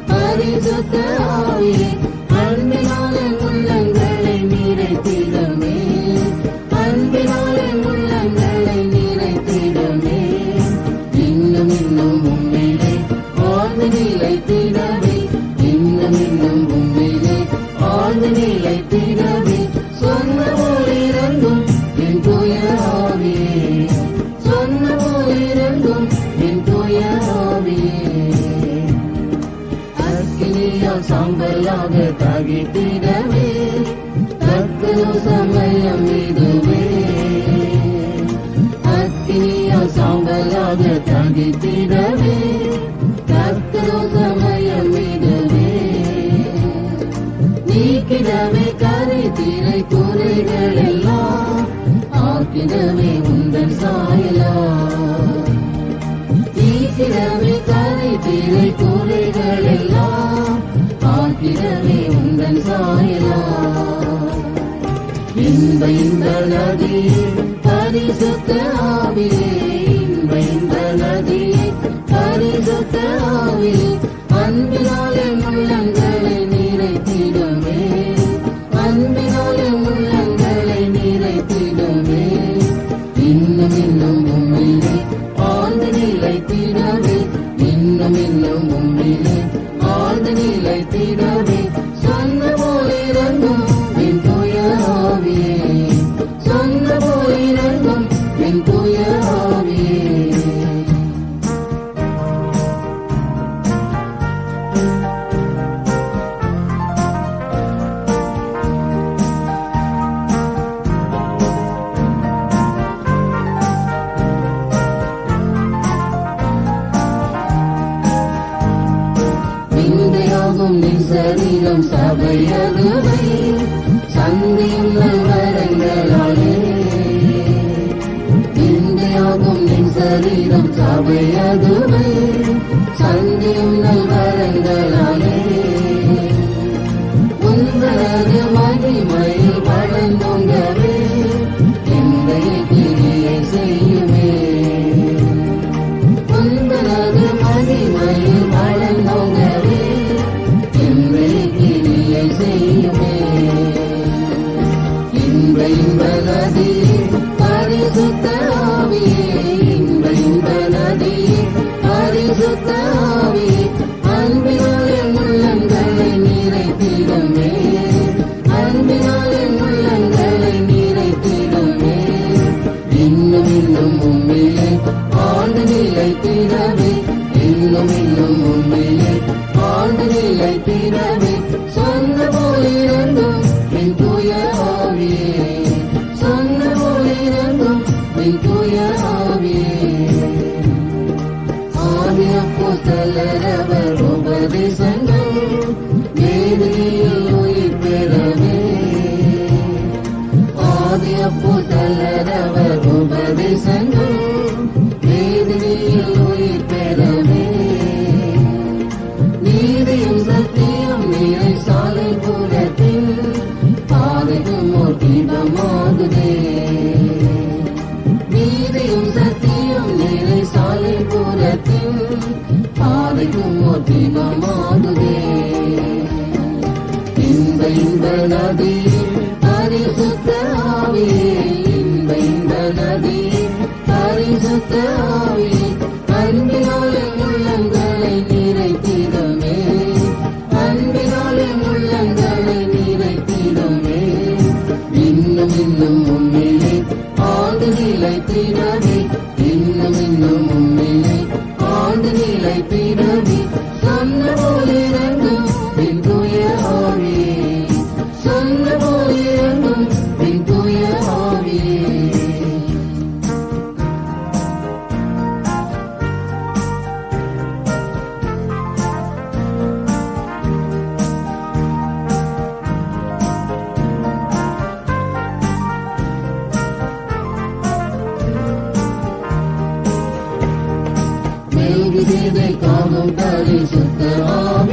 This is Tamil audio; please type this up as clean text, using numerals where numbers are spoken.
பரிசுத்த ஆவியே அன்பினாலே உள்ளங்களை நிறைத்திடமே அன்பினாலே உள்ளங்களை நிறைத்திடமே இன்னும் இன்னும் உம்மிலே ஆழ்ந்து நிலைத்திடவே இன்னும் இன்னும் உம்மிலே ஆழ்ந்து நிலைத்திடவே சொன்ன போலிருந்தும் என் தூய ஆவியே சொன்ன போலிருந்தும் என் தூய ஆவியே அக்கினியால் சாம்பலாக தகித்திடவே தக்கது சமயம் இதுவே அக்கினியால் சாம்பலாக தகித்திடவே தக்கது சமயம் இதுவே நீக்கிடவே கரைத்திரை குறைகள் எல்லாம் ஆக்கிடவே உந்தன் சாயலா நீக்கிடவே கரைத்திரை குறைகள் எல்லாம் ஆக்கிடவே உந்தன் சாயலா இன்ப இன்ப நதியே பரிசுத்த ஆவியே இன்ப இன்ப நதியே பரிசுத்த ஆவியே அன்பினாலே உள்ளங்களை நிறைத்திடுமே அன்பினாலே உள்ளங்களை நிறைத்திடுமே இன்னும் இன்னும் உம்மிலே ஆழ்ந்து நிலைத்திடவே இன்னும் இன்னும் உம்மிலே ஆழ்ந்து நிலைத்திடவே சொன்ன போலிருந்தும் என் தூய ஆவியே சொன்ன போலிருந்தும் என் தூய ஆவியே நிந்தையாகும் நின் சரீரம் சபையதுவை சந்தியும் நல்வரங்களாலே நிந்தையாகும் நின் சரீரம் சபையதுவை சந்தியும் நல்வரங்களாலே உங்களது மகிமையில் வளர்ந்தோங்கவே என்னை கிரியை செய்யுமே உங்களது மகிமையில் வளர்ந்தோங்கவே என்னை கிரியை செய்யுமே இன்ப இன்ப நதியே பரிசுத்த ஆவியே இன்ப இன்ப நதியே பரிசுத்த ஆவியே அன்பினாலே உள்ளங்களை நிறைத்திடுமே அன்பினாலே உள்ளங்களை நிறைத்திடுமே இன்னும் இன்னும் உம்மிலே ஆழ்ந்து நிலைத்திடவே இன்னும் இன்னும் உம்மிலே ஆழ்ந்து நிலைத்திடவே சொன்ன போலிருந்தும் என் தூய ஆவியே சொன்ன போலிருந்தும் என் தூய ஆவியே ஆதி அப்போஸ்தலரவர் உபதேசங்கள் வேதியில் உயிர் பெறவே ஆதி அப்போஸ்தலரவர் உபதேசங்கள் வேதியில் உயிர் பெறவே நீதியும் சத்தியம் நிறை சாலை புறத்தில் பாதைக்கும் மோட்டிடமாகுதே நீதியும் சத்தியம் நிறை சாலை புறத்தில் பாதைக்கும் மோட்டிடமாகுதே இன்ப இன்ப நதியே பரிசுத்த ஆவியே இன்ப இன்ப நதியே பரிசுத்த ஆவியே அன்பினாலே உள்ளங்களை நிறைத்திடமே அன்பினாலே உள்ளங்களை நிறைத்திடமே இன்னும் இன்னும் உம்மிலே ஆழ்ந்து நிலைத்திடவே இன்னும் இன்னும் உம்மிலே ஆழ்ந்து நிலைத்திடவே சொன்ன போலிருந்தும் என் தூய ஆவியே சொன்ன போலிருந்தும் என் தூய ஆவியே மெல்கிசேதேக் காணும் பரிசுத்த ஆவியே